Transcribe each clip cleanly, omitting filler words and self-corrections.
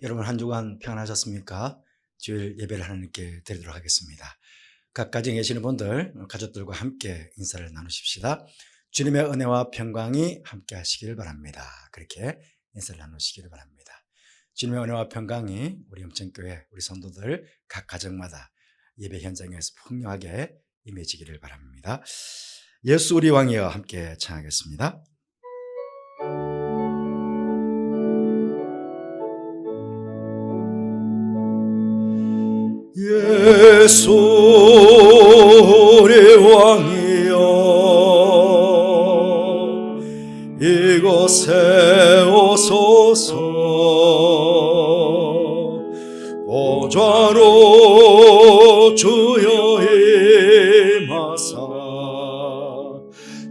여러분 한 주간 평안하셨습니까? 주일 예배를 하나님께 드리도록 하겠습니다. 각 가정에 계시는 분들, 가족들과 함께 인사를 나누십시다. 주님의 은혜와 평강이 함께 하시길 바랍니다. 그렇게 인사를 나누시기를 바랍니다. 주님의 은혜와 평강이 우리 영천교회, 우리 성도들 각 가정마다 예배 현장에서 풍요하게 임해지기를 바랍니다. 예수 우리 왕이여 함께 찬양하겠습니다. 예수 우리 왕이여 이곳에 오소서 보좌로 주여 임하사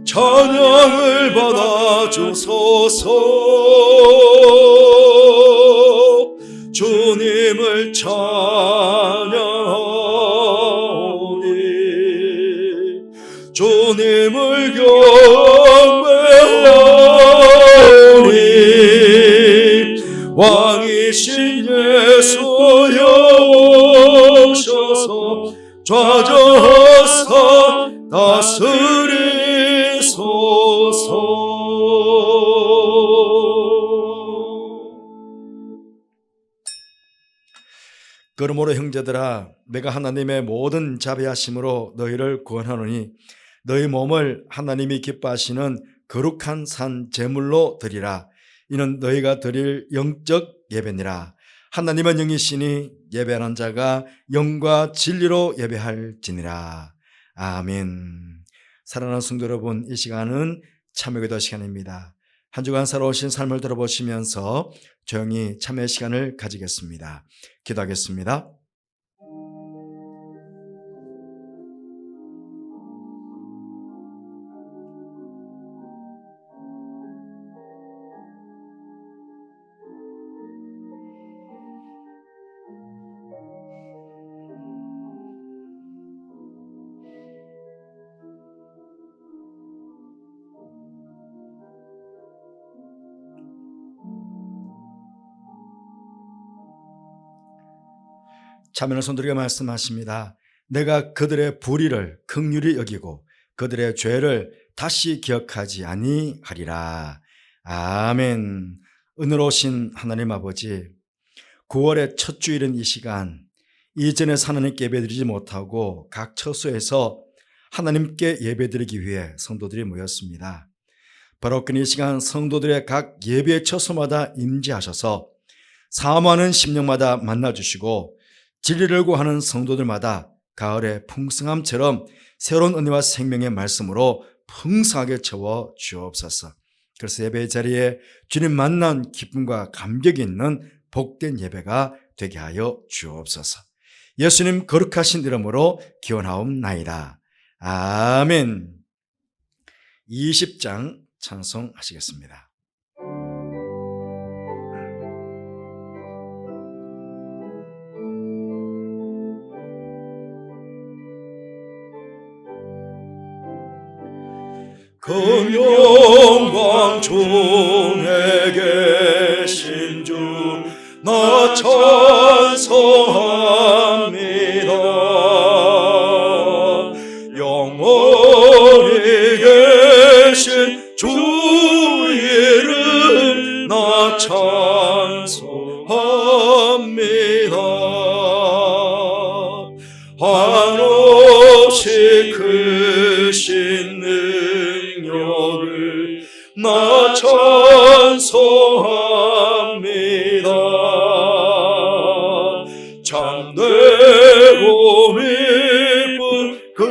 찬양을 받아 주소서 주님을 찬양하오니 주님을 경배하오니 왕이신 예수여 오셔서 좌정하사 다스리소서. 그러므로 형제들아 내가 하나님의 모든 자비하심으로 너희를 구원하노니 너희 몸을 하나님이 기뻐하시는 거룩한 산 제물로 드리라. 이는 너희가 드릴 영적 예배니라. 하나님은 영이시니 예배하는 자가 영과 진리로 예배할지니라. 아멘. 사랑하는 성도 여러분, 이 시간은 참여기도 시간입니다. 한 주간 살아오신 삶을 들어보시면서 조용히 참여 시간을 가지겠습니다. 기도하겠습니다. 참여하는 성도에게 말씀하십니다. 내가 그들의 불의를 긍휼히 여기고 그들의 죄를 다시 기억하지 아니하리라. 아멘. 은혜로우신 하나님 아버지, 9월의 첫 주일인 이 시간, 이전에 하나님께 예배드리지 못하고 각 처소에서 하나님께 예배드리기 위해 성도들이 모였습니다. 바로 그 이 시간 성도들의 각 예배 처소마다 임재하셔서 사모하는 심령마다 만나주시고 진리를 구하는 성도들마다 가을의 풍성함처럼 새로운 은혜와 생명의 말씀으로 풍성하게 채워 주옵소서. 그래서 예배 자리에 주님 만난 기쁨과 감격이 있는 복된 예배가 되게 하여 주옵소서. 예수님 거룩하신 이름으로 기원하옵나이다. 아멘. 20장 찬송하시겠습니다. 그 영광 중에 계신 주 나 찬송합니다. 영원히 계신 주 이름 나 찬송합니다. 한없이 크신 능력을 나 찬송합니다. 참되고 미쁜 그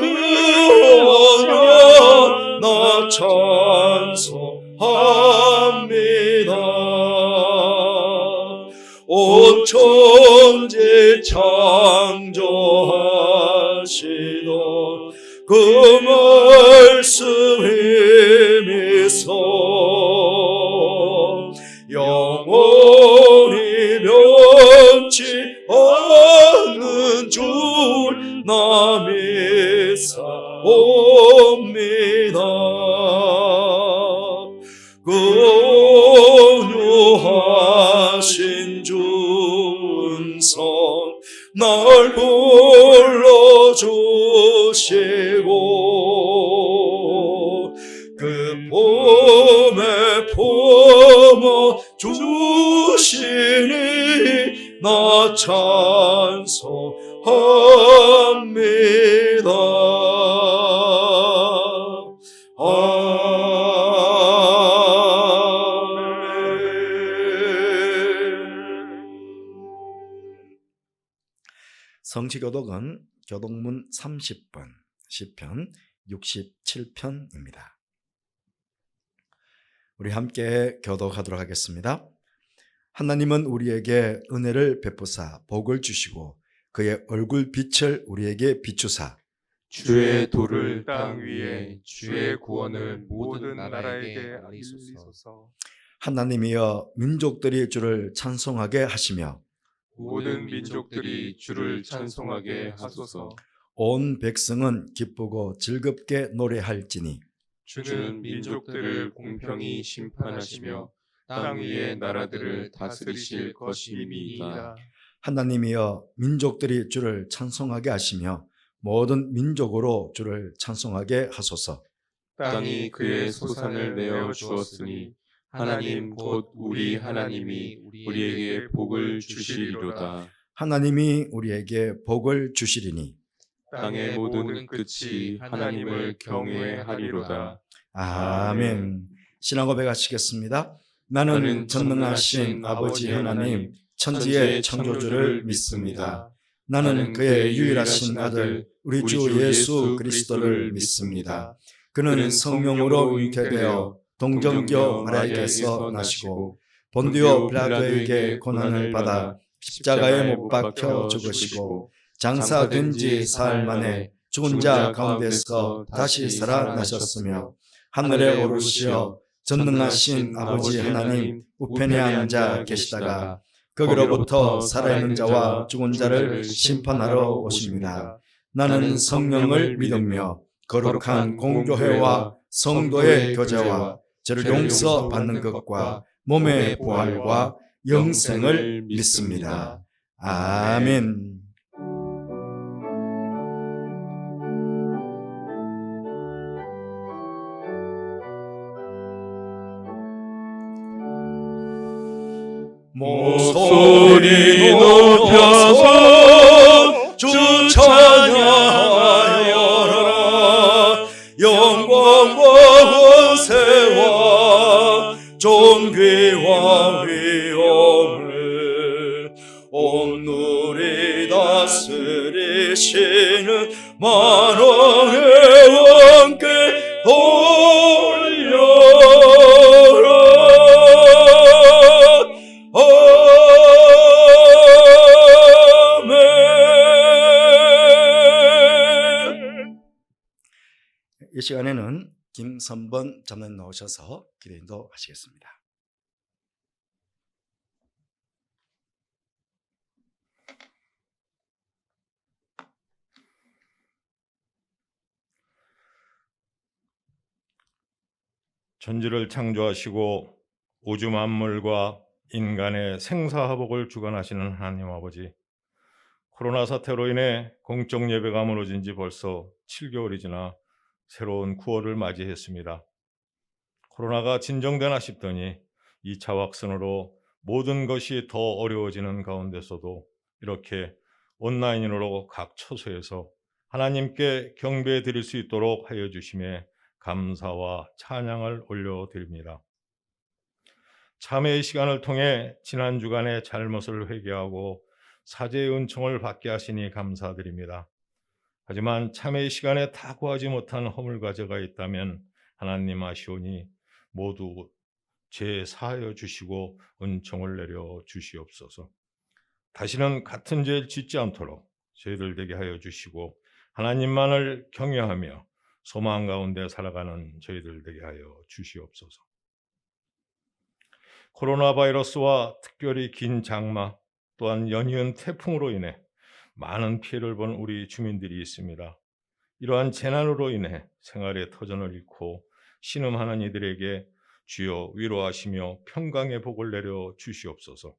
언약 나 찬송합니다. 온 천지 창조하시던 그 말씀 힘이서 영원히 변치 않는 줄 나 믿사옵니다. 그 온유하신 주 날 불러주시고 그 봄에 품어 주시니 나 찬송합니다. 성취교독은 교독문 30번, 시편 67편입니다. 우리 함께 교독하도록 하겠습니다. 하나님은 우리에게 은혜를 베푸사 복을 주시고 그의 얼굴 빛을 우리에게 비추사 주의 도를 땅 위에 주의 구원을 모든 나라에게 알리소서. 하나님이여 민족들이 주를 찬송하게 하시며 모든 민족들이 주를 찬송하게 하소서. 온 백성은 기쁘고 즐겁게 노래할지니 주는 민족들을 공평히 심판하시며 땅 위의 나라들을 다스리실 것임이니이다. 하나님이여 민족들이 주를 찬송하게 하시며 모든 민족으로 주를 찬송하게 하소서. 땅이 그의 소산을 내어 주었으니 하나님 곧 우리 하나님이 우리에게 복을 주시리로다. 하나님이 우리에게 복을 주시리니 땅의 모든 끝이 하나님을 경외하리로다. 아멘. 신앙 고백하시겠습니다. 나는 전능하신 아버지 하나님 천지의 창조주를 믿습니다. 나는 그의 유일하신 아들 우리 주 예수 그리스도를 믿습니다. 그는 성령으로 잉태되어 동정녀 마리아에게서 나시고 본디오 빌라도에게 고난을 받아 십자가에 못 박혀 죽으시고 장사된 지 사흘 만에 죽은 자 가운데서 다시 살아나셨으며 하늘에 오르시어 전능하신 아버지 하나님 우편에 앉아 계시다가 거기로부터 살아있는 자와 죽은 자를 심판하러 오십니다. 나는 성령을 믿으며 거룩한 공교회와 성도의 교제와 죄를 용서받는 것과 몸의 부활과 영생을 믿습니다. 아멘. 목소리 높여서 주 찬양하여라. 영광과 권세와 존귀와 위엄을 온 누리 다스리시는 만왕의 왕께 돌려라. 이 시간에는 김선번 자매님 나오셔서 기도 인도하시겠습니다. 천지를 창조하시고 우주 만물과 인간의 생사화복을 주관하시는 하나님 아버지, 코로나 사태로 인해 공적 예배가 무너진 지 벌써 7개월이 지나 새로운 9월을 맞이했습니다. 코로나가 진정되나 싶더니 2차 확산으로 모든 것이 더 어려워지는 가운데서도 이렇게 온라인으로 각 처소에서 하나님께 경배해 드릴 수 있도록 하여 주심에 감사와 찬양을 올려드립니다. 참회의 시간을 통해 지난 주간의 잘못을 회개하고 사죄의 은총을 받게 하시니 감사드립니다. 하지만 참회의 시간에 다 구하지 못한 허물과 죄가 있다면 하나님 아시오니 모두 죄 사하여 주시고 은총을 내려 주시옵소서. 다시는 같은 죄를 짓지 않도록 저희들 되게 하여 주시고 하나님만을 경외하며 소망 가운데 살아가는 저희들 되게 하여 주시옵소서. 코로나 바이러스와 특별히 긴 장마 또한 연이은 태풍으로 인해 많은 피해를 본 우리 주민들이 있습니다. 이러한 재난으로 인해 생활의 터전을 잃고 신음하는 이들에게 주여 위로하시며 평강의 복을 내려 주시옵소서.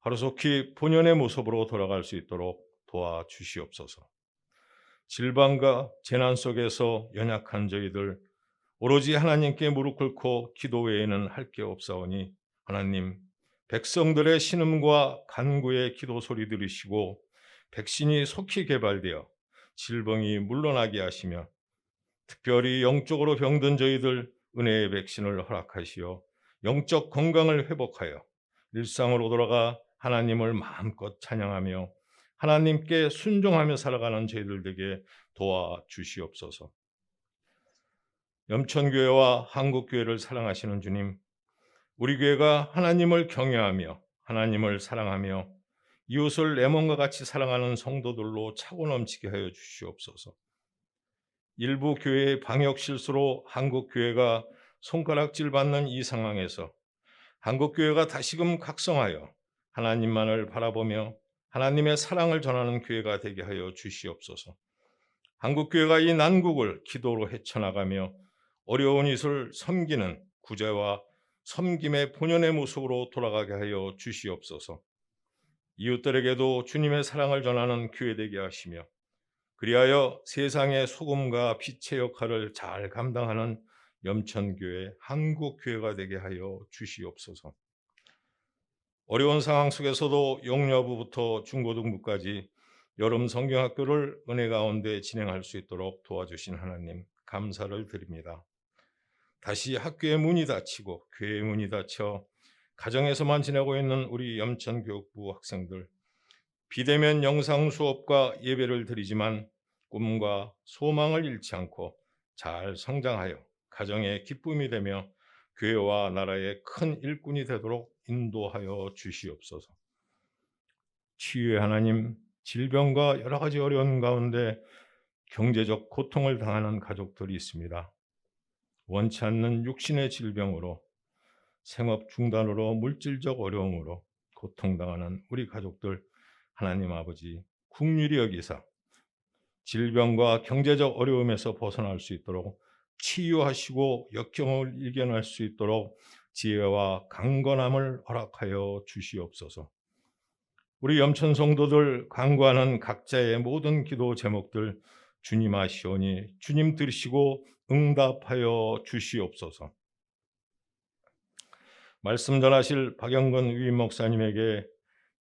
하루속히 본연의 모습으로 돌아갈 수 있도록 도와주시옵소서. 질병과 재난 속에서 연약한 저희들 오로지 하나님께 무릎 꿇고 기도 외에는 할 게 없사오니 하나님, 백성들의 신음과 간구의 기도 소리 들으시고 백신이 속히 개발되어 질병이 물러나게 하시며 특별히 영적으로 병든 저희들 은혜의 백신을 허락하시어 영적 건강을 회복하여 일상으로 돌아가 하나님을 마음껏 찬양하며 하나님께 순종하며 살아가는 저희들 되게 도와주시옵소서. 염천교회와 한국교회를 사랑하시는 주님, 우리 교회가 하나님을 경외하며 하나님을 사랑하며 이웃을 내 몸과 같이 사랑하는 성도들로 차고 넘치게 하여 주시옵소서. 일부 교회의 방역 실수로 한국교회가 손가락질 받는 이 상황에서 한국교회가 다시금 각성하여 하나님만을 바라보며 하나님의 사랑을 전하는 교회가 되게 하여 주시옵소서. 한국교회가 이 난국을 기도로 헤쳐나가며 어려운 이웃을 섬기는 구제와 섬김의 본연의 모습으로 돌아가게 하여 주시옵소서. 이웃들에게도 주님의 사랑을 전하는 교회 되게 하시며 그리하여 세상의 소금과 빛의 역할을 잘 감당하는 염천교회, 한국교회가 되게 하여 주시옵소서. 어려운 상황 속에서도 영유아부부터 중고등부까지 여름 성경학교를 은혜 가운데 진행할 수 있도록 도와주신 하나님 감사를 드립니다. 다시 학교의 문이 닫히고 교회의 문이 닫혀 가정에서만 지내고 있는 우리 염천교육부 학생들, 비대면 영상 수업과 예배를 드리지만 꿈과 소망을 잃지 않고 잘 성장하여 가정의 기쁨이 되며 교회와 나라의 큰 일꾼이 되도록 인도하여 주시옵소서. 치유의 하나님, 질병과 여러 가지 어려운 가운데 경제적 고통을 당하는 가족들이 있습니다. 원치 않는 육신의 질병으로, 생업 중단으로, 물질적 어려움으로 고통당하는 우리 가족들 하나님 아버지 긍휼히 여기사 질병과 경제적 어려움에서 벗어날 수 있도록 치유하시고 역경을 이겨낼 수 있도록 지혜와 강건함을 허락하여 주시옵소서. 우리 염천 성도들 간구하는 각자의 모든 기도 제목들 주님 아시오니 주님 들으시고 응답하여 주시옵소서. 말씀 전하실 박영건 위임 목사님에게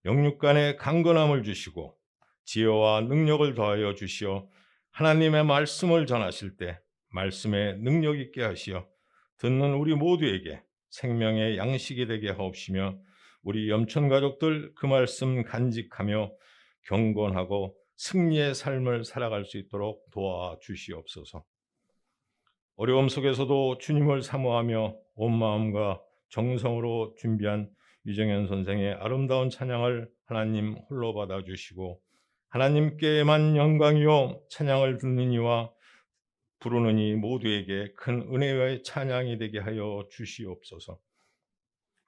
영육간의 강건함을 주시고 지혜와 능력을 더하여 주시어 하나님의 말씀을 전하실 때 말씀에 능력 있게 하시어 듣는 우리 모두에게 생명의 양식이 되게 하옵시며 우리 염천 가족들 그 말씀 간직하며 경건하고 승리의 삶을 살아갈 수 있도록 도와주시옵소서. 어려움 속에서도 주님을 사모하며 온 마음과 정성으로 준비한 유정현 선생의 아름다운 찬양을 하나님 홀로 받아주시고 하나님께만 영광이요 찬양을 듣는 이와 부르는 이 모두에게 큰 은혜의 찬양이 되게 하여 주시옵소서.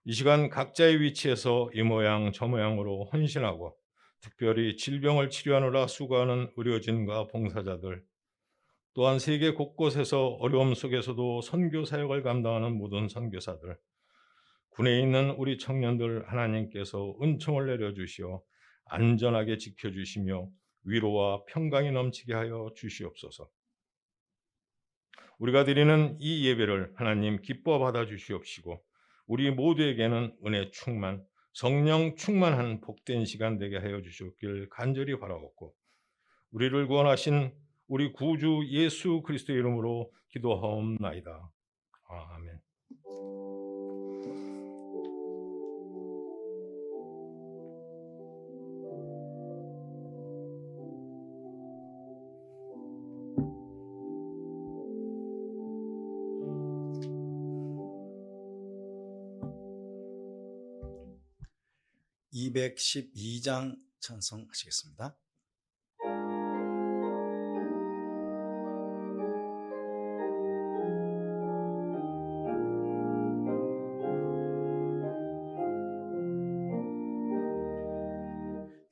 이 시간 각자의 위치에서 이 모양 저 모양으로 헌신하고 특별히 질병을 치료하느라 수고하는 의료진과 봉사자들, 또한 세계 곳곳에서 어려움 속에서도 선교 사역을 감당하는 모든 선교사들, 군에 있는 우리 청년들 하나님께서 은총을 내려주시어 안전하게 지켜주시며 위로와 평강이 넘치게 하여 주시옵소서. 우리가 드리는 이 예배를 하나님 기뻐 받아주시옵시고 우리 모두에게는 은혜 충만, 성령 충만한 복된 시간 되게 하여 주시옵길 간절히 바라옵고 우리를 구원하신 우리 구주 예수 그리스도의 이름으로 기도하옵나이다. 아멘. (212장) 찬송하시겠습니다.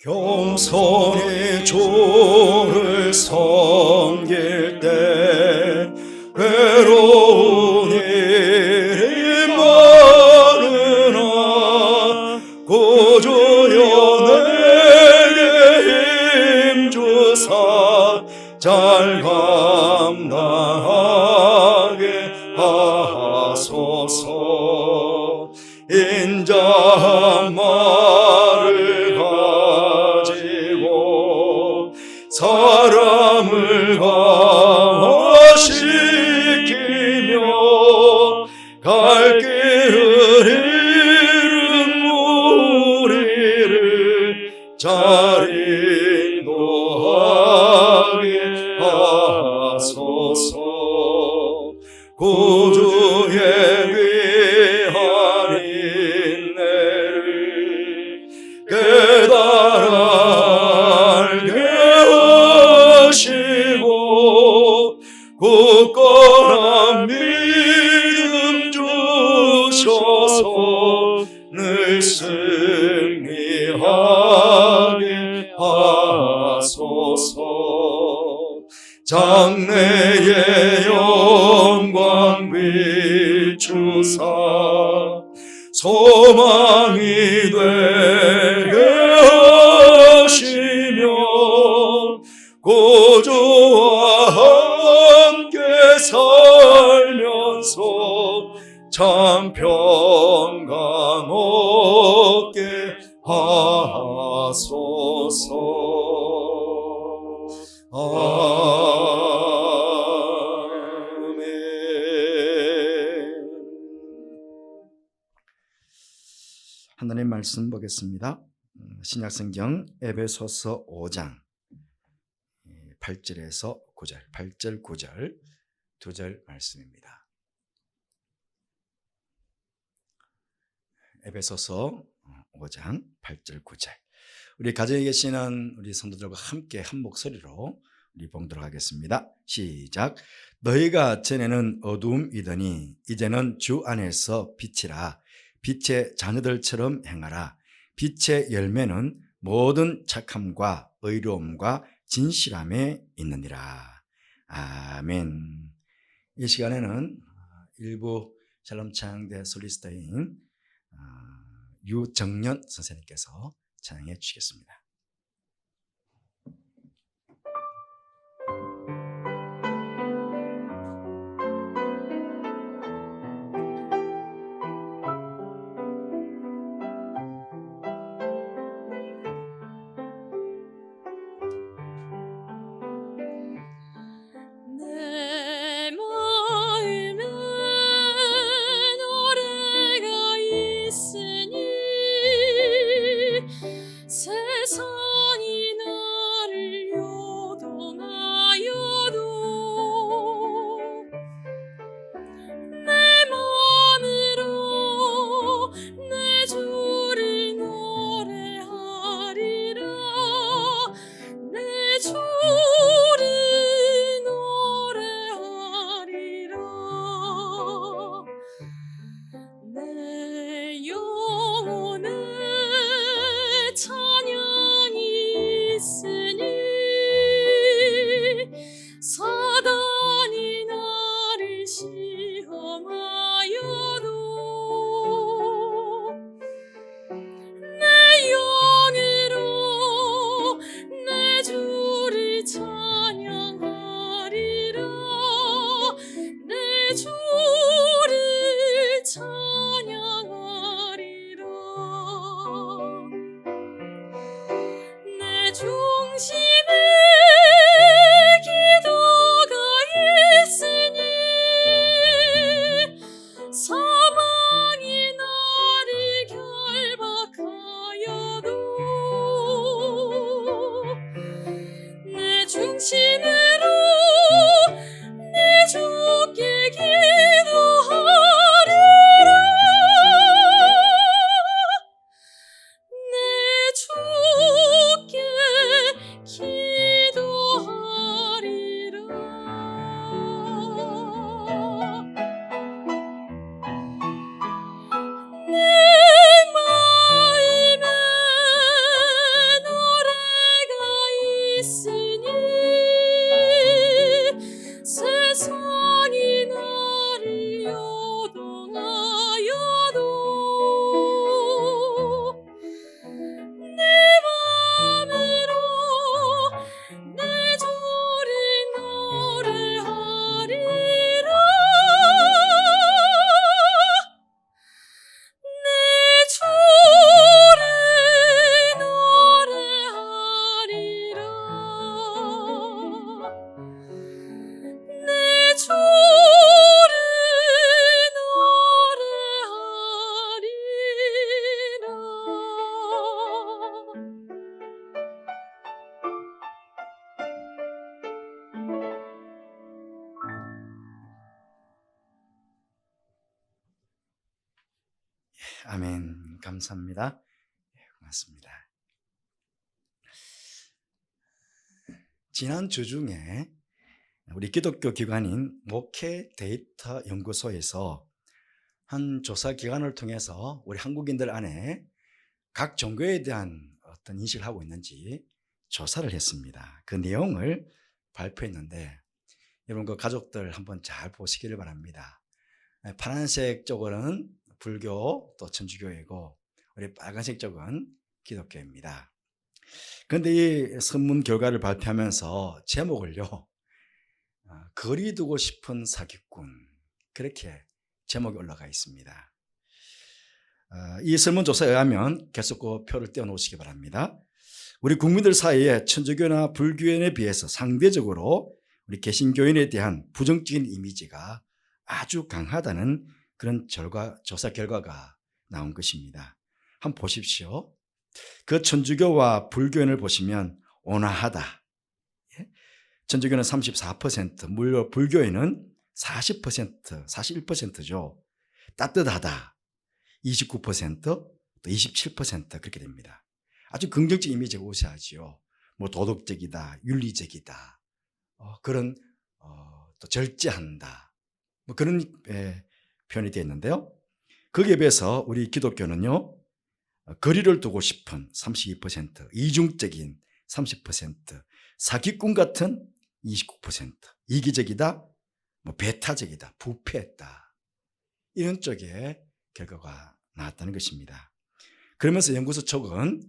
겸손히 주를 섬길 때 외로운 일이 많으나 구주 잘 감당하게 하소서. 인자한 말을 가지고 사람을 강화시키며 갈 길을 잃은 무리를 잘 인도하게 하소서. 구주의 귀한 인내를 깨달아 알게 하시고 굳건한 믿음 주셔서 늘 승리하게 하소서. 장래의 영광 비추사 소망이 되게 하시며 구주와 함께 살면서 참 평강 얻게 하소서. 아멘. 하나님 말씀 보겠습니다. 신약성경 에베소서 5장 8절에서 9절, 8절 9절 두 절 말씀입니다. 에베소서 5장 8절 9절. 우리 가정에 계시는 우리 성도들과 함께 한 목소리로 우리 봉독하도록 하겠습니다. 시작. 너희가 전에는 어두움이더니 이제는 주 안에서 빛이라. 빛의 자녀들처럼 행하라. 빛의 열매는 모든 착함과 의로움과 진실함에 있느니라. 아멘. 이 시간에는 일부 샬롬 찬양대 솔리스트인 유정년 선생님께서 찬양해 주시겠습니다. 주께 아멘. 감사합니다. 고맙습니다. 지난 주 중에 우리 기독교 기관인 목회 데이터 연구소에서 한 조사 기관을 통해서 우리 한국인들 안에 각 종교에 대한 어떤 인식을 하고 있는지 조사를 했습니다. 그 내용을 발표했는데 여러분 그 가족들 한번 잘 보시기를 바랍니다. 파란색 쪽은 불교 또 천주교이고 우리 빨간색 쪽은 기독교입니다. 그런데 이 선문 결과를 발표하면서 제목을요, 거리 두고 싶은 사기꾼, 그렇게 제목이 올라가 있습니다. 이 설문조사에 의하면 계속 그 표를 떼어놓으시기 바랍니다. 우리 국민들 사이에 천주교나 불교인에 비해서 상대적으로 우리 개신교인에 대한 부정적인 이미지가 아주 강하다는 그런 조사 결과가 나온 것입니다. 한번 보십시오. 그 천주교와 불교인을 보시면 온화하다. 천주교는 34%, 물론 불교인은 40%, 41%죠. 따뜻하다. 29%, 또 27% 그렇게 됩니다. 아주 긍정적 이미지가 우세하지요. 뭐 도덕적이다, 윤리적이다, 그런 또 절제한다, 뭐 그런 표현이 되어 있는데요. 거기에 비해서 우리 기독교는요, 거리를 두고 싶은 32%, 이중적인 30%, 사기꾼 같은 29%, 이기적이다, 뭐 배타적이다, 부패했다, 이런 쪽에 결과가 나왔다는 것입니다. 그러면서 연구소 측은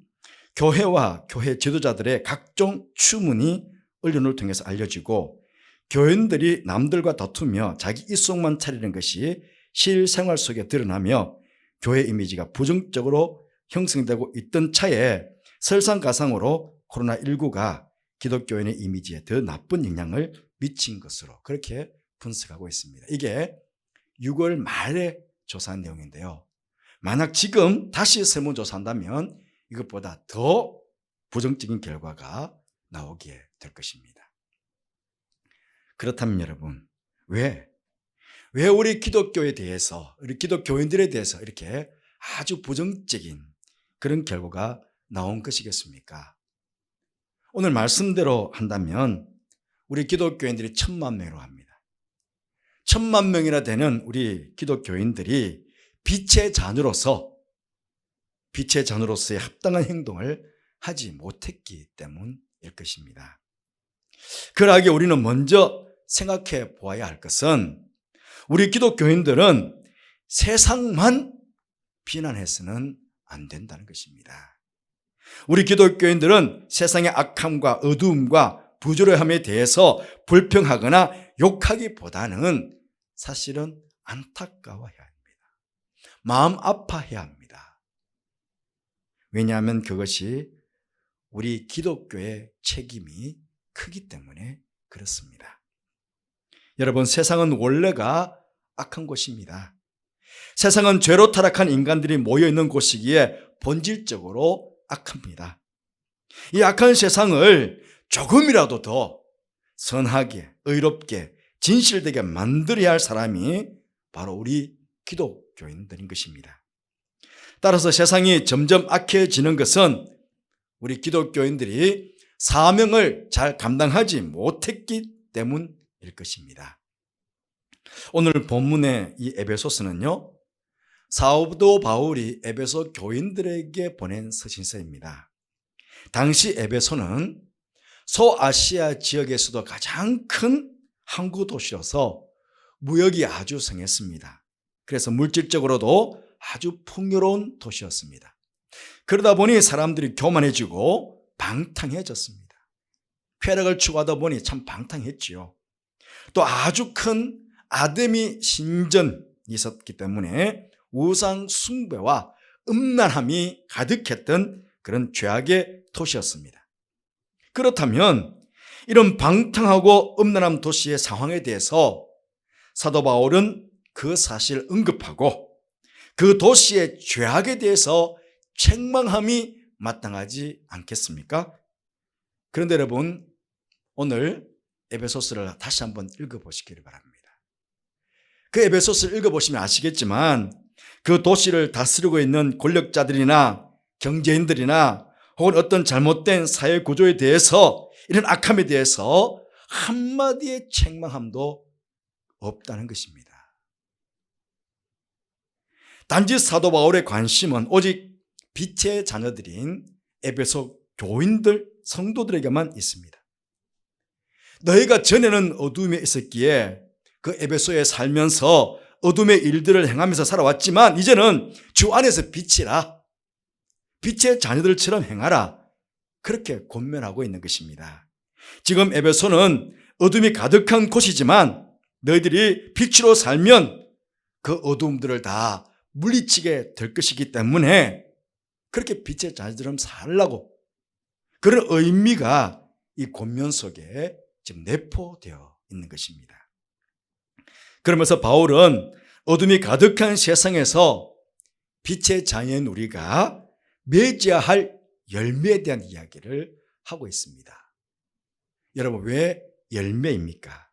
교회와 교회 지도자들의 각종 추문이 언론을 통해서 알려지고 교인들이 남들과 다투며 자기 입속만 차리는 것이 실생활 속에 드러나며 교회 이미지가 부정적으로 형성되고 있던 차에 설상가상으로 코로나19가 기독교인의 이미지에 더 나쁜 영향을 미친 것으로 그렇게 분석하고 있습니다. 이게 6월 말에 조사한 내용인데요. 만약 지금 다시 설문조사한다면 이것보다 더 부정적인 결과가 나오게 될 것입니다. 그렇다면 여러분, 왜 우리 기독교에 대해서, 우리 기독교인들에 대해서 이렇게 아주 부정적인 그런 결과가 나온 것이겠습니까? 오늘 말씀대로 한다면 우리 기독교인들이 1000만 명으로 합니다. 1000만 명이나 되는 우리 기독교인들이 빛의 자녀로서의 합당한 행동을 하지 못했기 때문일 것입니다. 그러하기에 우리는 먼저 생각해 보아야 할 것은 우리 기독교인들은 세상만 비난해서는 안 된다는 것입니다. 우리 기독교인들은 세상의 악함과 어두움과 부조리함에 대해서 불평하거나 욕하기보다는 사실은 안타까워해야 합니다. 마음 아파해야 합니다. 왜냐하면 그것이 우리 기독교의 책임이 크기 때문에 그렇습니다. 여러분, 세상은 원래가 악한 곳입니다. 세상은 죄로 타락한 인간들이 모여있는 곳이기에 본질적으로 악합니다. 이 악한 세상을 조금이라도 더 선하게, 의롭게, 진실되게 만들어야 할 사람이 바로 우리 기독교인들인 것입니다. 따라서 세상이 점점 악해지는 것은 우리 기독교인들이 사명을 잘 감당하지 못했기 때문일 것입니다. 오늘 본문의 이 에베소서는요, 사도 바울이 에베소 교인들에게 보낸 서신서입니다. 당시 에베소는 소아시아 지역에서도 가장 큰 항구 도시여서 무역이 아주 성했습니다. 그래서 물질적으로도 아주 풍요로운 도시였습니다. 그러다 보니 사람들이 교만해지고 방탕해졌습니다. 쾌락을 추구하다 보니 참 방탕했지요. 또 아주 큰 아데미 신전이 있었기 때문에 우상 숭배와 음란함이 가득했던 그런 죄악의 도시였습니다. 그렇다면 이런 방탕하고 음란한 도시의 상황에 대해서 사도 바울은 그 사실을 언급하고 그 도시의 죄악에 대해서 책망함이 마땅하지 않겠습니까? 그런데 여러분, 오늘 에베소서를 다시 한번 읽어보시기를 바랍니다. 그 에베소서를 읽어보시면 아시겠지만 그 도시를 다스리고 있는 권력자들이나 경제인들이나 혹은 어떤 잘못된 사회 구조에 대해서, 이런 악함에 대해서 한마디의 책망함도 없다는 것입니다. 단지 사도 바울의 관심은 오직 빛의 자녀들인 에베소 교인들, 성도들에게만 있습니다. 너희가 전에는 어둠에 있었기에 그 에베소에 살면서 어둠의 일들을 행하면서 살아왔지만 이제는 주 안에서 빛이라, 빛의 자녀들처럼 행하라, 그렇게 권면하고 있는 것입니다. 지금 에베소는 어둠이 가득한 곳이지만 너희들이 빛으로 살면 그 어둠들을 다 물리치게 될 것이기 때문에 그렇게 빛의 자녀들처럼 살라고, 그런 의미가 이 권면 속에 지금 내포되어 있는 것입니다. 그러면서 바울은 어둠이 가득한 세상에서 빛의 자녀인 우리가 맺어야 할 열매에 대한 이야기를 하고 있습니다. 여러분, 왜 열매입니까?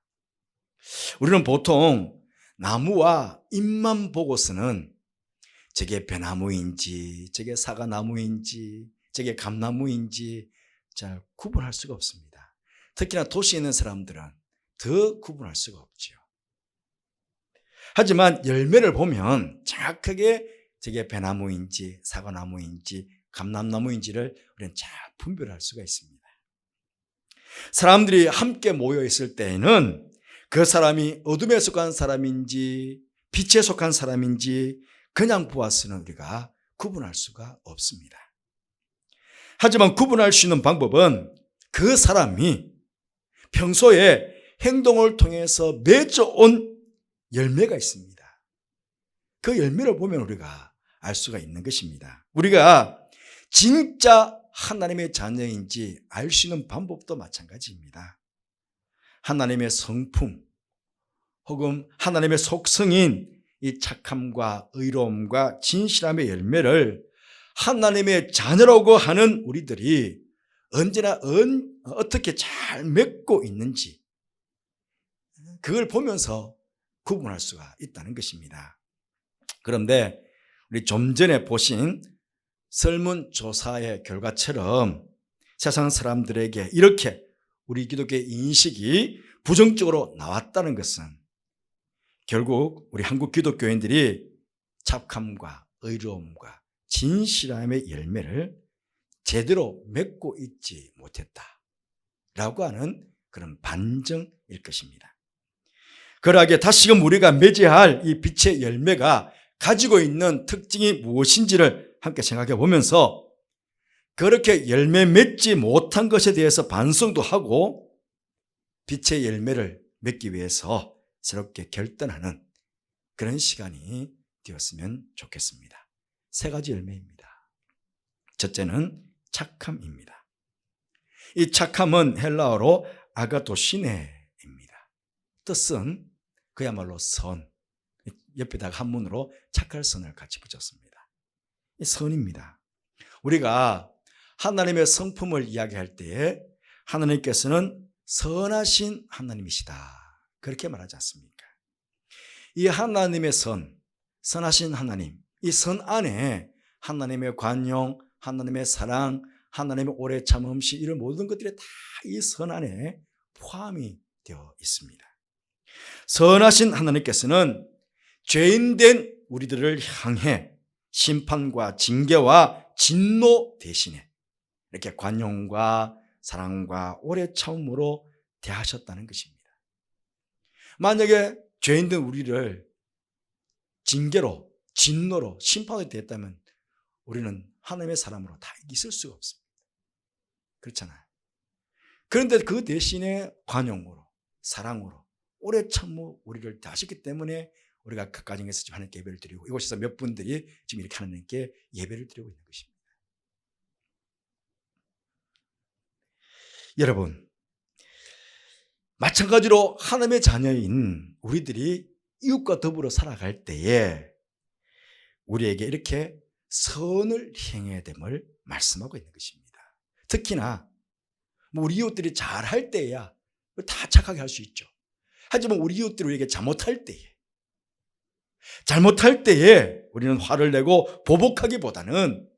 우리는 보통 나무와 잎만 보고서는 저게 배나무인지 저게 사과나무인지 저게 감나무인지 잘 구분할 수가 없습니다. 특히나 도시에 있는 사람들은 더 구분할 수가 없죠. 하지만 열매를 보면 정확하게 저게 배나무인지 사과나무인지 감람나무인지를 우리는 잘 분별할 수가 있습니다. 사람들이 함께 모여 있을 때에는 그 사람이 어둠에 속한 사람인지 빛에 속한 사람인지 그냥 보아서는 우리가 구분할 수가 없습니다. 하지만 구분할 수 있는 방법은 그 사람이 평소에 행동을 통해서 맺어온 열매가 있습니다. 그 열매를 보면 우리가 알 수가 있는 것입니다. 우리가 진짜 하나님의 자녀인지 알 수 있는 방법도 마찬가지입니다. 하나님의 성품 혹은 하나님의 속성인 이 착함과 의로움과 진실함의 열매를 하나님의 자녀라고 하는 우리들이 언제나 어떻게 잘 맺고 있는지, 그걸 보면서 구분할 수가 있다는 것입니다. 그런데 우리 좀 전에 보신 설문조사의 결과처럼 세상 사람들에게 이렇게 우리 기독교의 인식이 부정적으로 나왔다는 것은 결국 우리 한국 기독교인들이 착함과 의로움과 진실함의 열매를 제대로 맺고 있지 못했다라고 하는 그런 반증일 것입니다. 그러하기에 다시금 우리가 맺어야 할 이 빛의 열매가 가지고 있는 특징이 무엇인지를 함께 생각해 보면서 그렇게 열매 맺지 못한 것에 대해서 반성도 하고 빛의 열매를 맺기 위해서 새롭게 결단하는 그런 시간이 되었으면 좋겠습니다. 세 가지 열매입니다. 첫째는 착함입니다. 이 착함은 헬라어로 아가도시네입니다. 뜻은 그야말로 선, 옆에다가 한문으로 착할 선을 같이 붙였습니다. 이 선입니다. 우리가 하나님의 성품을 이야기할 때에 하나님께서는 선하신 하나님이시다, 그렇게 말하지 않습니까? 이 하나님의 선하신 하나님, 이 선 안에 하나님의 관용, 하나님의 사랑, 하나님의 오래 참음시, 이런 모든 것들이 다 이 선 안에 포함이 되어 있습니다. 선하신 하나님께서는 죄인된 우리들을 향해 심판과 징계와 진노 대신에 이렇게 관용과 사랑과 오래 참음으로 대하셨다는 것입니다. 만약에 죄인된 우리를 징계로, 진노로, 심판이 됐다면 우리는 하나님의 사람으로 다 있을 수가 없습니다. 그렇잖아요. 그런데 그 대신에 관용으로, 사랑으로, 오래 참으로 우리를 대하셨기 때문에 우리가 각 가정에서 지금 하나님께 예배를 드리고, 이곳에서 몇 분들이 지금 이렇게 하나님께 예배를 드리고 있는 것입니다. 여러분, 마찬가지로 하나님의 자녀인 우리들이 이웃과 더불어 살아갈 때에 우리에게 이렇게 선을 행해야 됨을 말씀하고 있는 것입니다. 특히나 우리 이웃들이 잘할 때야 다 착하게 할 수 있죠. 하지만 우리 이웃들이 우리에게 잘못할 때에, 잘못할 때에 우리는 화를 내고 보복하기보다는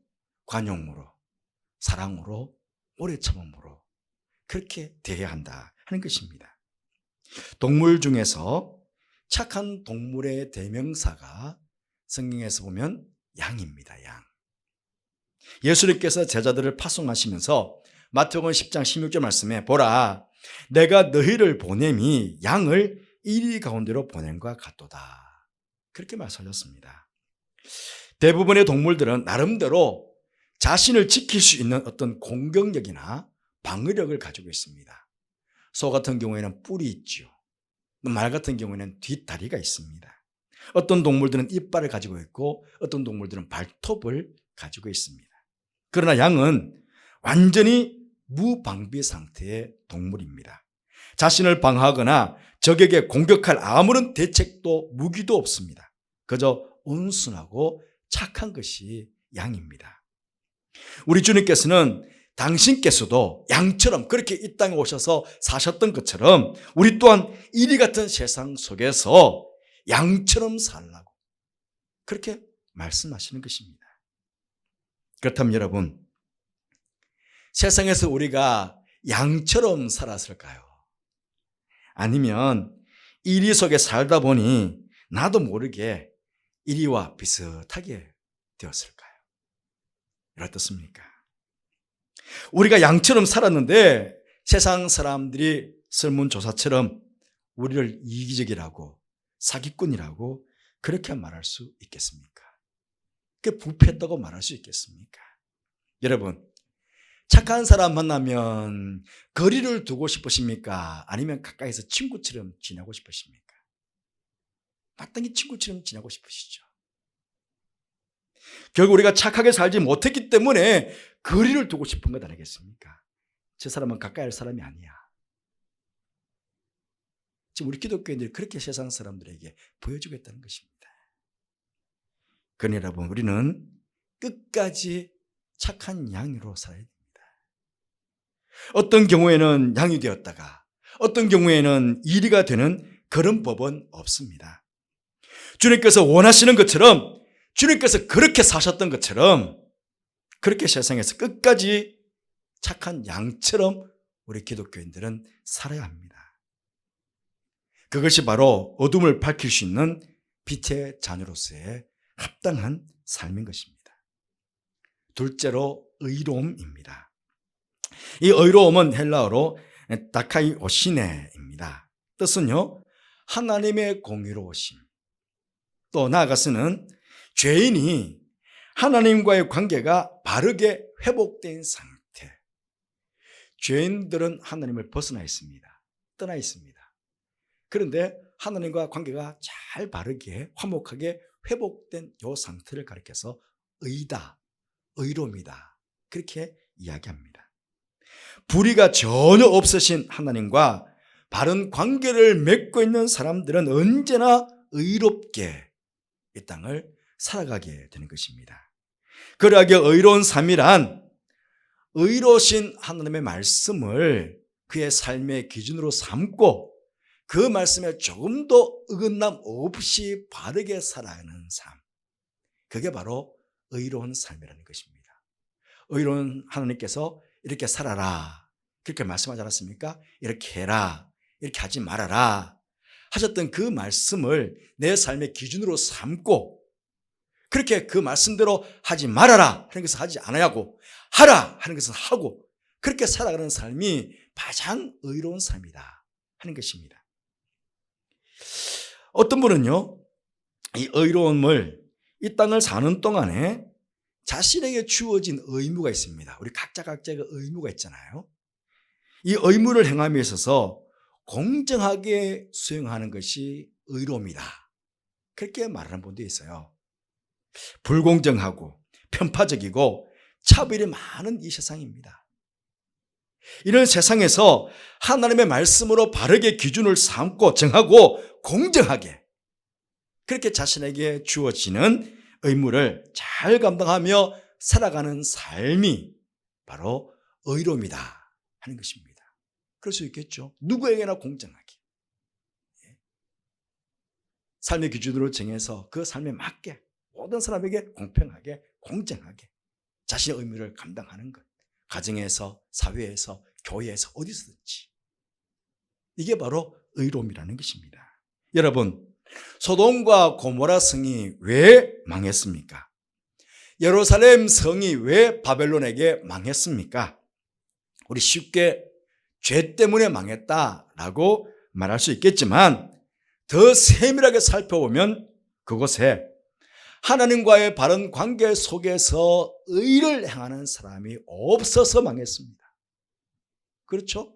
관용으로, 사랑으로, 오래 참음으로 그렇게 대해야 한다 하는 것입니다. 동물 중에서 착한 동물의 대명사가 성경에서 보면 양입니다. 양. 예수님께서 제자들을 파송하시면서 마태복음 10장 16절 말씀에 보라, 내가 너희를 보냄이 양을 이리 가운데로 보냄과 같도다. 그렇게 말씀하셨습니다. 대부분의 동물들은 나름대로 자신을 지킬 수 있는 어떤 공격력이나 방어력을 가지고 있습니다. 소 같은 경우에는 뿔이 있죠. 말 같은 경우에는 뒷다리가 있습니다. 어떤 동물들은 이빨을 가지고 있고 어떤 동물들은 발톱을 가지고 있습니다. 그러나 양은 완전히 무방비 상태의 동물입니다. 자신을 방어하거나 적에게 공격할 아무런 대책도 무기도 없습니다. 그저 온순하고 착한 것이 양입니다. 우리 주님께서는 당신께서도 양처럼 그렇게 이 땅에 오셔서 사셨던 것처럼 우리 또한 이리 같은 세상 속에서 양처럼 살라고 그렇게 말씀하시는 것입니다. 그렇다면 여러분, 세상에서 우리가 양처럼 살았을까요? 아니면 이리 속에 살다 보니 나도 모르게 이리와 비슷하게 되었을까요? 어떻습니까? 우리가 양처럼 살았는데 세상 사람들이 설문조사처럼 우리를 이기적이라고 사기꾼이라고 그렇게 말할 수 있겠습니까? 그게 부패했다고 말할 수 있겠습니까? 여러분, 착한 사람 만나면 거리를 두고 싶으십니까? 아니면 가까이서 친구처럼 지내고 싶으십니까? 마땅히 친구처럼 지내고 싶으시죠. 결국 우리가 착하게 살지 못했기 때문에 거리를 두고 싶은 것 아니겠습니까? 저 사람은 가까이 할 사람이 아니야. 지금 우리 기독교인들이 그렇게 세상 사람들에게 보여주고 있다는 것입니다. 그러니 여러분, 우리는 끝까지 착한 양으로 살아야 됩니다. 어떤 경우에는 양이 되었다가 어떤 경우에는 이리가 되는 그런 법은 없습니다. 주님께서 원하시는 것처럼, 주님께서 그렇게 사셨던 것처럼 그렇게 세상에서 끝까지 착한 양처럼 우리 기독교인들은 살아야 합니다. 그것이 바로 어둠을 밝힐 수 있는 빛의 자녀로서의 합당한 삶인 것입니다. 둘째로 의로움입니다. 이 의로움은 헬라어로 다카이오시네입니다. 뜻은요, 하나님의 공의로우심, 또 나아가서는 죄인이 하나님과의 관계가 바르게 회복된 상태. 죄인들은 하나님을 벗어나 있습니다. 떠나 있습니다. 그런데 하나님과 관계가 잘 바르게 화목하게 회복된 이 상태를 가리켜서 의다, 의로움이다 그렇게 이야기합니다. 불의가 전혀 없으신 하나님과 바른 관계를 맺고 있는 사람들은 언제나 의롭게 이 땅을 살아가게 되는 것입니다. 그러하게 의로운 삶이란 의로우신 하나님의 말씀을 그의 삶의 기준으로 삼고 그 말씀에 조금도 어긋남 없이 바르게 살아가는 삶, 그게 바로 의로운 삶이라는 것입니다. 의로운 하나님께서 이렇게 살아라 그렇게 말씀하지 않았습니까? 이렇게 해라, 이렇게 하지 말아라 하셨던 그 말씀을 내 삶의 기준으로 삼고 그렇게 그 말씀대로 하지 말아라 하는 것을 하지 않아야 하고 하라 하는 것을 하고 그렇게 살아가는 삶이 가장 의로운 삶이다 하는 것입니다. 어떤 분은요, 이 의로움을 이 땅을 사는 동안에 자신에게 주어진 의무가 있습니다. 우리 각자의 의무가 있잖아요. 이 의무를 행함에 있어서 공정하게 수행하는 것이 의로움이다 그렇게 말하는 분도 있어요. 불공정하고 편파적이고 차별이 많은 이 세상입니다. 이런 세상에서 하나님의 말씀으로 바르게 기준을 삼고 정하고 공정하게 그렇게 자신에게 주어지는 의무를 잘 감당하며 살아가는 삶이 바로 의로움이다 하는 것입니다. 그럴 수 있겠죠. 누구에게나 공정하게. 삶의 기준으로 정해서 그 삶에 맞게 모든 사람에게 공평하게 공정하게 자신의 의무를 감당하는 것. 가정에서, 사회에서, 교회에서 어디서든지. 이게 바로 의로움이라는 것입니다. 여러분, 소돔과 고모라 성이 왜 망했습니까? 예루살렘 성이 왜 바벨론에게 망했습니까? 우리 쉽게 죄 때문에 망했다라고 말할 수 있겠지만 더 세밀하게 살펴보면 그곳에 하나님과의 바른 관계 속에서 의를 행하는 사람이 없어서 망했습니다. 그렇죠?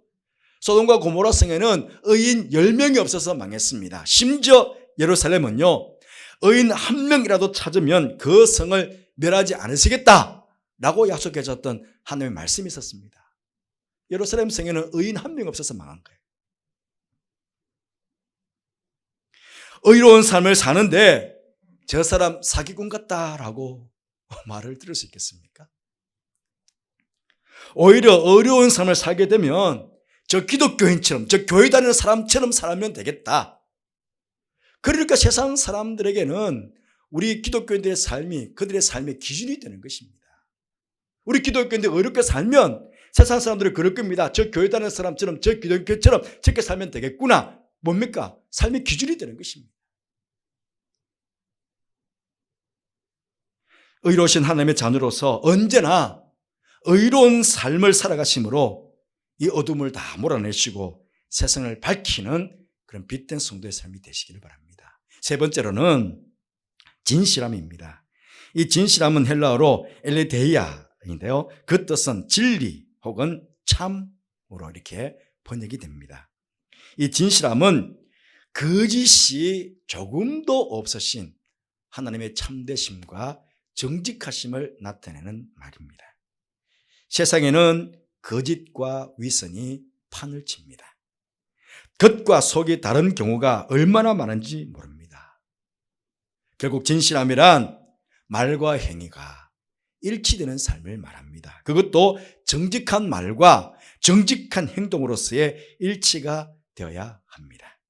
소돔과 고모라 성에는 의인 10명이 없어서 망했습니다. 심지어 예루살렘은요, 의인 1명이라도 찾으면 그 성을 멸하지 않으시겠다라고 약속해 줬던 하나님의 말씀이 있었습니다. 예루살렘 성에는 의인 1명 없어서 망한 거예요. 의로운 삶을 사는데 저 사람 사기꾼 같다라고 말을 들을 수 있겠습니까? 오히려 어려운 삶을 살게 되면 저 기독교인처럼, 저 교회 다니는 사람처럼 살면 되겠다. 그러니까 세상 사람들에게는 우리 기독교인들의 삶이 그들의 삶의 기준이 되는 것입니다. 우리 기독교인들이 어렵게 살면 세상 사람들은 그럴 겁니다. 저 교회 다니는 사람처럼, 저 기독교처럼 저렇게 살면 되겠구나. 뭡니까? 삶의 기준이 되는 것입니다. 의로우신 하나님의 자녀로서 언제나 의로운 삶을 살아가심으로 이 어둠을 다 몰아내시고 세상을 밝히는 그런 빛된 성도의 삶이 되시기를 바랍니다. 세 번째로는 진실함입니다. 이 진실함은 헬라어로 엘레데이아인데요. 그 뜻은 진리 혹은 참으로 이렇게 번역이 됩니다. 이 진실함은 거짓이 조금도 없으신 하나님의 참되심과 정직하심을 나타내는 말입니다. 세상에는 거짓과 위선이 판을 칩니다. 겉과 속이 다른 경우가 얼마나 많은지 모릅니다. 결국 진실함이란 말과 행위가 일치되는 삶을 말합니다. 그것도 정직한 말과 정직한 행동으로서의 일치가 되어야 합니다.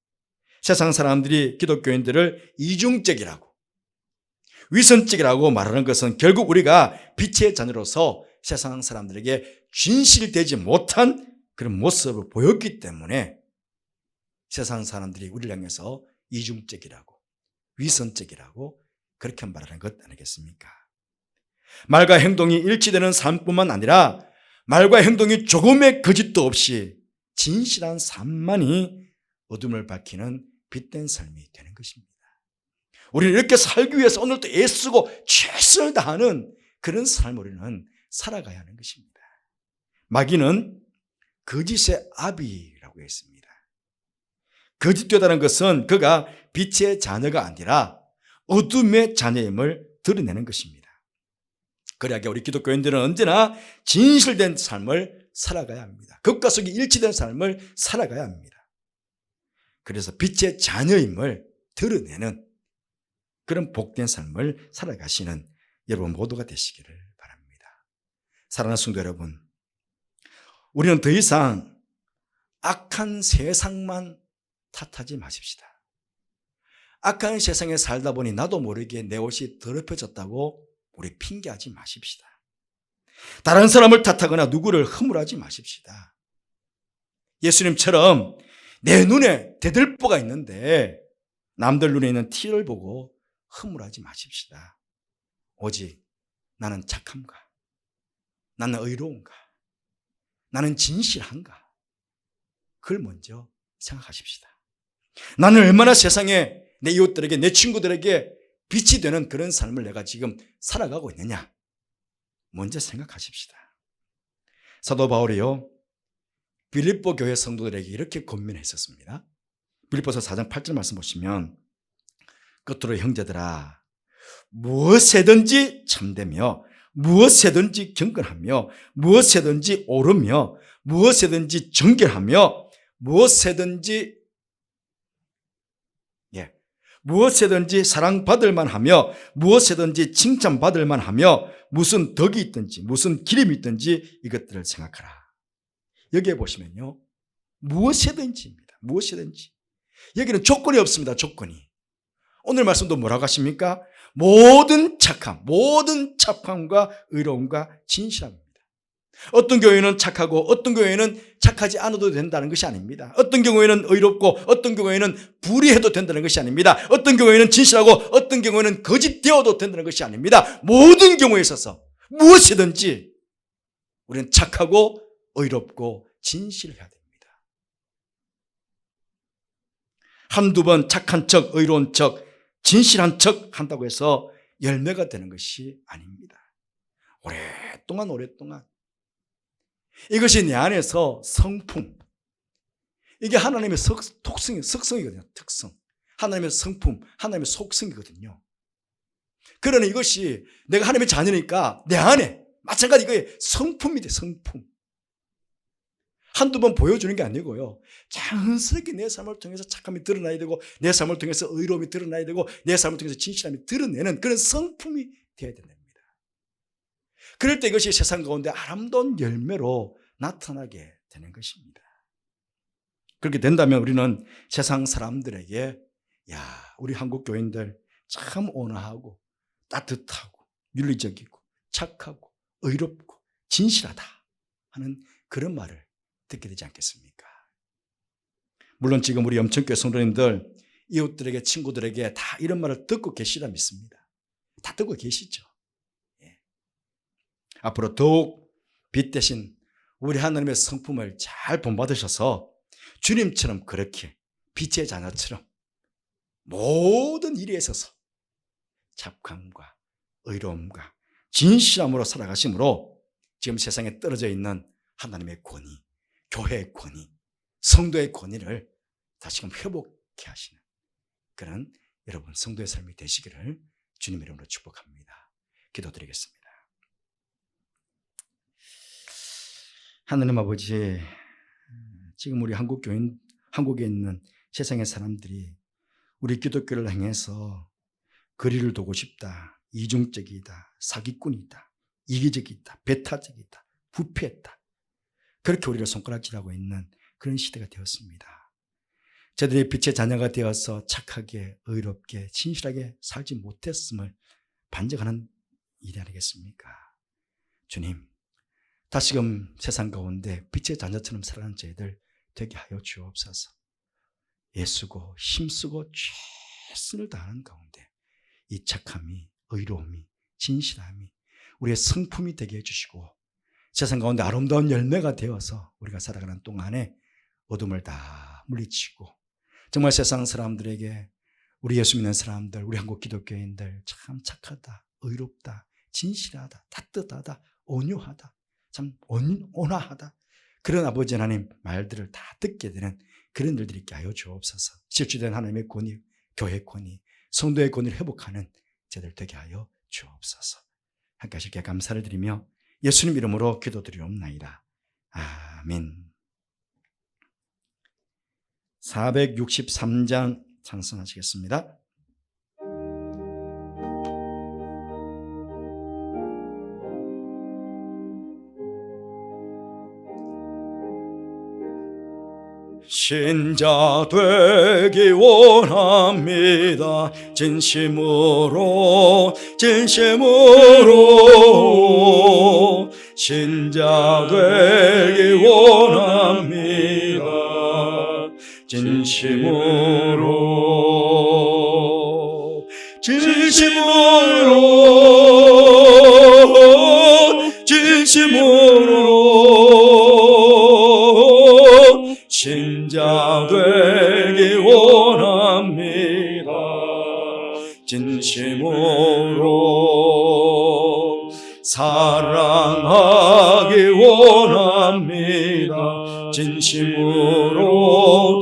세상 사람들이 기독교인들을 이중적이라고 위선적이라고 말하는 것은 결국 우리가 빛의 자녀로서 세상 사람들에게 진실되지 못한 그런 모습을 보였기 때문에 세상 사람들이 우리를 향해서 이중적이라고 위선적이라고 그렇게 말하는 것 아니겠습니까? 말과 행동이 일치되는 삶뿐만 아니라 말과 행동이 조금의 거짓도 없이 진실한 삶만이 어둠을 밝히는 빛된 삶이 되는 것입니다. 우리는 이렇게 살기 위해서 오늘도 애쓰고 최선을 다하는 그런 삶을 우리는 살아가야 하는 것입니다. 마귀는 거짓의 아비라고 했습니다. 거짓되다는 것은 그가 빛의 자녀가 아니라 어둠의 자녀임을 드러내는 것입니다. 그래야 우리 기독교인들은 언제나 진실된 삶을 살아가야 합니다. 겉과 속이 일치된 삶을 살아가야 합니다. 그래서 빛의 자녀임을 드러내는 그런 복된 삶을 살아가시는 여러분 모두가 되시기를 바랍니다. 사랑하는 성도 여러분, 우리는 더 이상 악한 세상만 탓하지 마십시다. 악한 세상에 살다 보니 나도 모르게 내 옷이 더럽혀졌다고 우리 핑계하지 마십시다. 다른 사람을 탓하거나 누구를 허물하지 마십시다. 예수님처럼 내 눈에 대들보가 있는데 남들 눈에 있는 티를 보고 허물하지 마십시다. 오직 나는 착한가? 나는 의로운가? 나는 진실한가? 그걸 먼저 생각하십시다. 나는 얼마나 세상에 내 이웃들에게 내 친구들에게 빛이 되는 그런 삶을 내가 지금 살아가고 있느냐? 먼저 생각하십시다. 사도 바울이요 빌립보 교회 성도들에게 이렇게 권면했었습니다. 빌립보서 4장 8절 말씀 보시면 끝으로 형제들아 무엇에든지 참되며 무엇에든지 경건하며 무엇에든지 옳으며 무엇에든지 정결하며 무엇에든지 사랑받을 만하며 무엇에든지 칭찬받을 만하며 무슨 덕이 있든지 무슨 기름이 있든지 이것들을 생각하라. 여기에 보시면요 무엇에든지입니다. 무엇이든지. 여기는 조건이 없습니다. 조건이. 오늘 말씀도 뭐라고 하십니까? 모든 착함과 의로움과 진실함입니다. 어떤 교회는 착하고 어떤 교회는 착하지 않아도 된다는 것이 아닙니다. 어떤 경우에는 의롭고 어떤 경우에는 불의해도 된다는 것이 아닙니다. 어떤 경우에는 진실하고 어떤 경우에는 거짓되어도 된다는 것이 아닙니다. 모든 경우에 있어서 무엇이든지 우리는 착하고 의롭고 진실해야 됩니다. 한두 번 착한 척, 의로운 척, 진실한 척 한다고 해서 열매가 되는 것이 아닙니다. 오랫동안 이것이 내 안에서 성품, 이게 하나님의 특성이거든요. 특성. 하나님의 성품, 하나님의 속성이거든요. 그러나 이것이 내가 하나님의 자녀니까 내 안에 마찬가지 이거의 성품이 돼. 성품. 한두 번 보여주는 게 아니고요, 자연스럽게 내 삶을 통해서 착함이 드러나야 되고, 내 삶을 통해서 의로움이 드러나야 되고, 내 삶을 통해서 진실함이 드러내는 그런 성품이 되어야 됩니다. 그럴 때 이것이 세상 가운데 아름다운 열매로 나타나게 되는 것입니다. 그렇게 된다면 우리는 세상 사람들에게, 야, 우리 한국 교인들 참 온화하고 따뜻하고 윤리적이고 착하고 의롭고 진실하다 하는 그런 말을 듣게 되지 않겠습니까? 물론 지금 우리 염천교회 성도님들, 이웃들에게, 친구들에게 다 이런 말을 듣고 계시라 믿습니다. 다 듣고 계시죠. 예. 앞으로 더욱 빛대신 우리 하나님의 성품을 잘 본받으셔서 주님처럼 그렇게 빛의 자녀처럼 모든 일에 있어서 착함과 의로움과 진실함으로 살아가심으로 지금 세상에 떨어져 있는 하나님의 권위, 교회의 권위, 성도의 권위를 다시금 회복케 하시는 그런 여러분 성도의 삶이 되시기를 주님의 이름으로 축복합니다. 기도드리겠습니다. 하나님 아버지, 지금 우리 한국에 있는 세상의 사람들이 우리 기독교를 향해서 거리를 두고 싶다, 이중적이다, 사기꾼이다, 이기적이다, 배타적이다, 부패했다, 그렇게 우리를 손가락질하고 있는 그런 시대가 되었습니다. 저들이 빛의 자녀가 되어서 착하게, 의롭게, 진실하게 살지 못했음을 반증하는 일이 아니겠습니까? 주님, 다시금 세상 가운데 빛의 자녀처럼 살아가는 저희들 되게 하여 주옵소서. 애쓰고 힘쓰고 최선을 다하는 가운데 이 착함이, 의로움이, 진실함이 우리의 성품이 되게 해주시고, 세상 가운데 아름다운 열매가 되어서 우리가 살아가는 동안에 어둠을 다 물리치고, 정말 세상 사람들에게 우리 예수 믿는 사람들, 우리 한국 기독교인들 참 착하다, 의롭다, 진실하다, 따뜻하다, 온유하다, 참 온화하다, 그런 아버지 하나님 말들을 다 듣게 되는 그런 일들이 있게 하여 주옵소서. 실주된 하나님의 권위, 교회의 권위, 성도의 권위를 회복하는 저들 되게 하여 주옵소서. 함께 하실게 감사를 드리며 예수님 이름으로 기도드리옵나이다. 아멘. 463장 찬송하시겠습니다. 신자 되기 원합니다. 진심으로 신자 되기 원합니다. 진심으로 신자 되기 원합니다. 진심으로 사랑하기 원합니다. 진심으로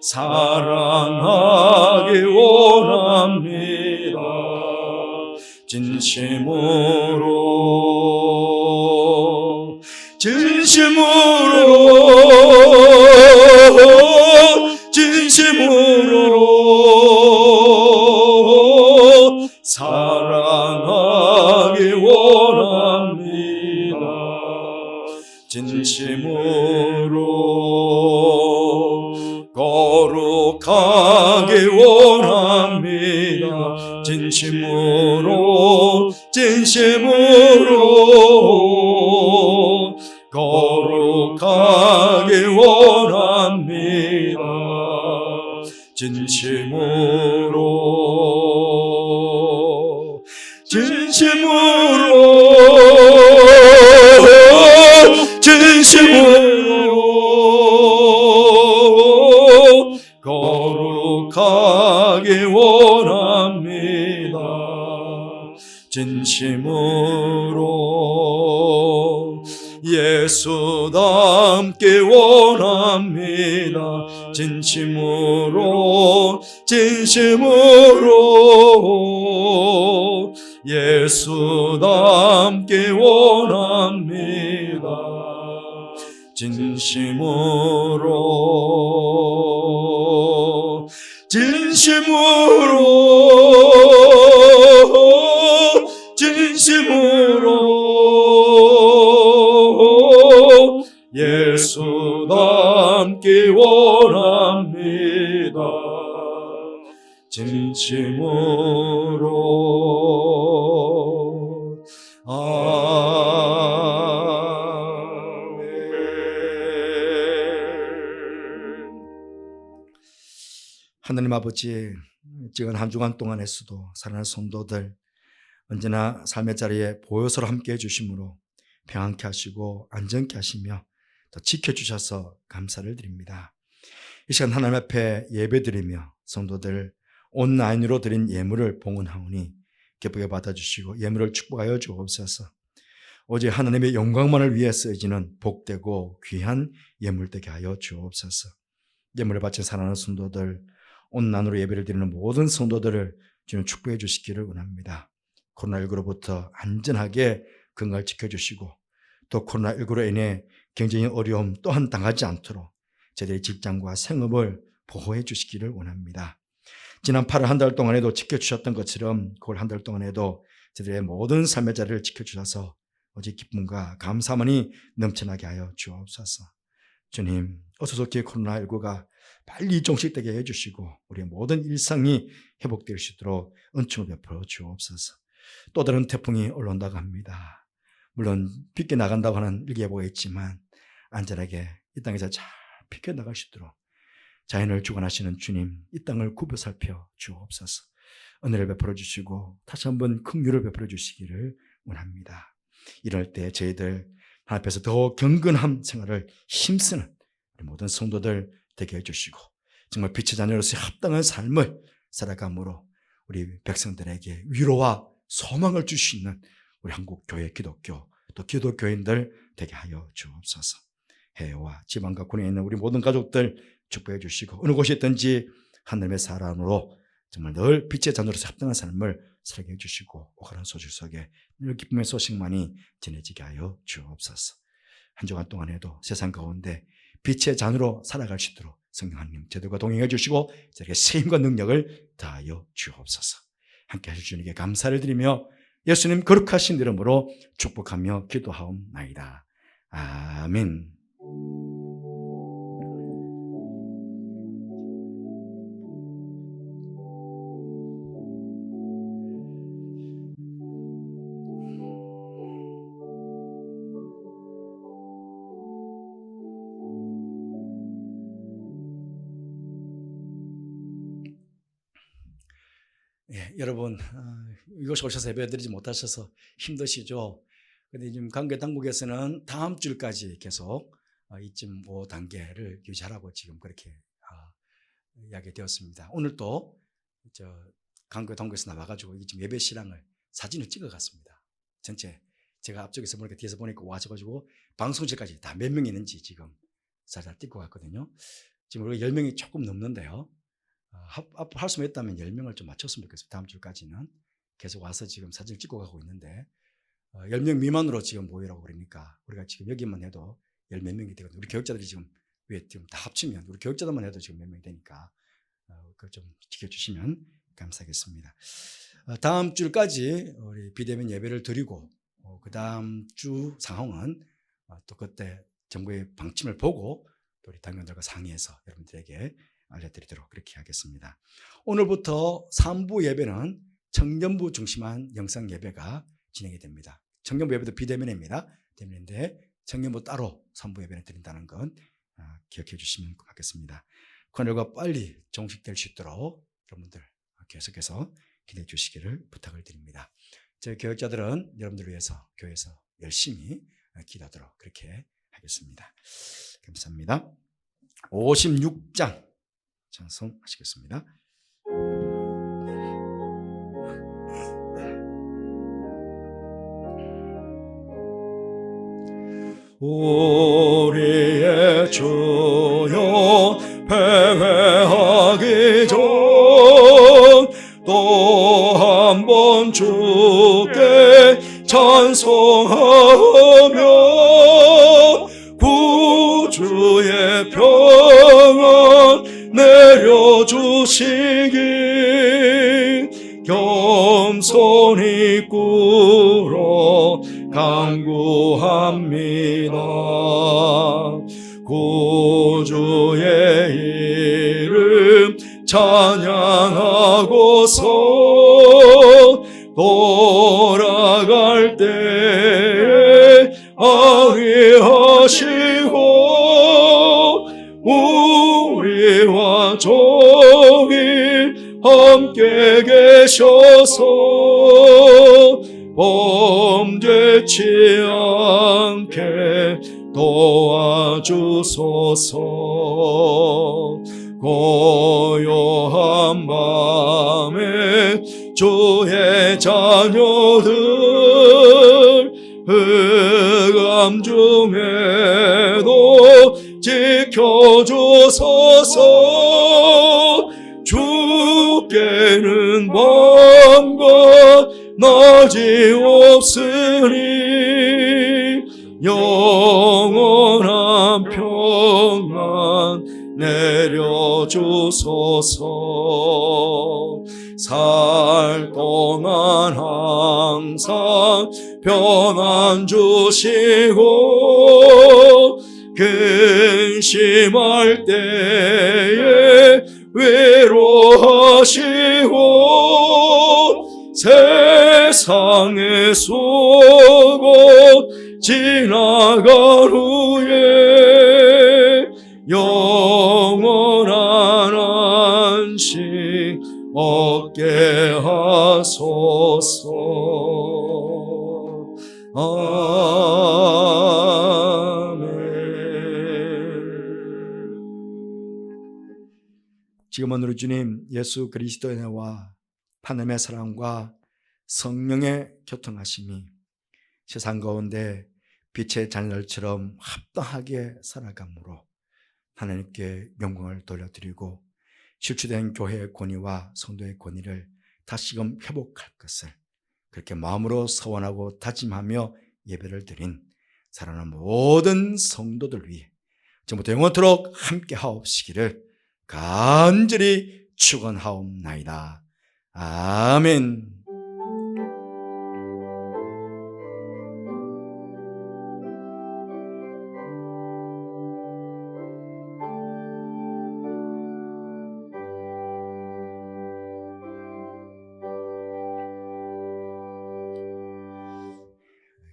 사랑하기 원합니다. 진심으로 사랑하기 원합니다. 진심으로 거룩하게 원합니다. 진심으로 거룩하게 원합니다. 진심으로 거룩하게 원합니다. 진심으로 예수답게 원합니다. 진심으로 예수답게 원합니다. 진심으로 예수답게 원합니다. 진심으로 하나님 아버지, 지금 한 주간 동안에서도 사랑하는 성도들 언제나 삶의 자리에 보혈서로 함께 해주심으로 평안케 하시고 안전케 하시며 또 지켜주셔서 감사를 드립니다. 이 시간 하나님 앞에 예배드리며 성도들 온라인으로 드린 예물을 봉헌하오니 기쁘게 받아주시고 예물을 축복하여 주옵소서. 오직 하나님의 영광만을 위해 쓰여지는 복되고 귀한 예물 되게 하여 주옵소서. 예물을 바친 사랑하는 성도들, 온라인으로 예배를 드리는 모든 성도들을 주님 축복해 주시기를 원합니다. 코로나19로부터 안전하게 건강을 지켜주시고 또 코로나19로 인해 경제적인 어려움 또한 당하지 않도록 저희들의 직장과 생업을 보호해 주시기를 원합니다. 지난 8월 한 달 동안에도 지켜주셨던 것처럼 9월 한 달 동안에도 저희들의 모든 삶의 자리를 지켜주셔서 오직 기쁨과 감사만이 넘쳐나게 하여 주옵소서. 주님, 어서 좋게 코로나19가 빨리 종식되게 해주시고 우리의 모든 일상이 회복될 수 있도록 은총을 베풀어 주옵소서. 또 다른 태풍이 올라온다고 합니다. 물론 비껴나간다고 하는 일기예보가 있지만 안전하게 이 땅에서 잘 비껴나갈 수 있도록 자연을 주관하시는 주님, 이 땅을 굽어 살펴 주옵소서. 은혜를 베풀어 주시고 다시 한번 긍휼을 베풀어 주시기를 원합니다. 이럴 때 저희들 하나님 앞에서 더 경건한 생활을 힘쓰는 우리 모든 성도들 되게 해주시고 정말 빛의 자녀로서 합당한 삶을 살아감으로 우리 백성들에게 위로와 소망을 줄 수 있는 우리 한국교회 기독교 또 기독교인들 되게 하여 주옵소서. 해외와 지방과 군에 있는 우리 모든 가족들 축복해 주시고 어느 곳에 있든지 하나님의 사람으로 정말 늘 빛의 자녀로서 합당한 삶을 살게 해주시고 오가는 소식 속에 늘 기쁨의 소식만이 전해지게 하여 주옵소서. 한 주간 동안에도 세상 가운데 빛의 잔으로 살아갈 수 있도록 성령 하나님 저들과 동행해 주시고 저에게 세임과 능력을 다하여 주옵소서. 함께 하실 주님께 감사를 드리며 예수님 거룩하신 이름으로 축복하며 기도하옵나이다. 아멘. 여러분 이곳에 오셔서 예배드리지 못하셔서 힘드시죠? 그런데 지금 관계 당국에서는 다음 주까지 계속 2.5단계를 유지하라고 지금 그렇게 이야기되었습니다. 오늘 또 관계 당국에서 나와가지고 지금 예배 실황을 사진을 찍어갔습니다. 전체 제가 앞쪽에서 보니까 뒤에서 보니까 와셔가지고 방송실까지 다 몇 명 있는지 지금 잘 찍고 갔거든요. 지금 우리가 10명이 조금 넘는데요. 앞으로 할 수만 있다면 10명을 좀 맞췄으면 좋겠습니다. 다음 주까지는 계속 와서 지금 사진을 찍고 가고 있는데 10명 미만으로 지금 모이라고 그러니까 우리가 지금 여기만 해도 10몇 명이 되거든요. 우리 교육자들이 지금 다 합치면 우리 교육자들만 해도 지금 몇 명이 되니까 그걸 좀 지켜주시면 감사하겠습니다. 다음 주까지 우리 비대면 예배를 드리고 그 다음 주 상황은 또 그때 정부의 방침을 보고 또 우리 당원들과 상의해서 여러분들에게 알려드리도록 그렇게 하겠습니다. 오늘부터 3부 예배는 청년부 중심한 영상 예배가 진행이 됩니다. 청년부 예배도 비대면입니다. 대면인데 청년부 따로 3부 예배를 드린다는 건 기억해 주시면 고맙겠습니다. 코로나가 빨리 종식될 수 있도록 여러분들 계속해서 기대해 주시기를 부탁을 드립니다. 저희 교역자들은 여러분들을 위해서 교회에서 열심히 기도하도록 그렇게 하겠습니다. 감사합니다. 56장 찬송하시겠습니다. 우리의 주여 패배하기 전 또 한 번 주께 찬송하며 구주의 평안 내려주시기 겸손히 꿇어 간구합니다. 구주의 이름 찬양하고서 돌아갈 때에 아리하시고 우리와 종일 함께 계셔서 범죄치 않게 도와주소서. 고요한 밤에 주의 자녀들 흑암 중에도 지켜주소서. 주께는 밤과 낮이 없으니 영원한 평안 내려주소서. 살 동안 항상 평안 주시고 근심할 때에 위로하시고 세상의 속옷 지나간 후에 영원한 안식 얻게 하소서. 아멘. 지금은 우리 주님 예수 그리스도의 은혜와 하나님의 사랑과 성령의 교통하심이 세상 가운데 빛의 자녀들처럼 합당하게 살아감으로 하나님께 영광을 돌려드리고 실추된 교회의 권위와 성도의 권위를 다시금 회복할 것을 그렇게 마음으로 서원하고 다짐하며 예배를 드린 사랑하는 모든 성도들 위해 지금부터 영원토록 함께 하옵시기를 간절히 축원하옵나이다. 아멘.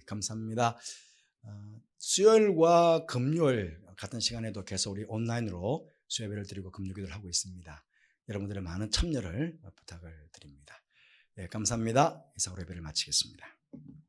감사합니다. 수요일과 금요일 같은 시간에도 계속 우리 온라인으로 수요예배를 드리고 금요기도를 하고 있습니다. 여러분들의 많은 참여를 부탁을 드립니다. 네, 감사합니다. 이상으로 예배를 마치겠습니다.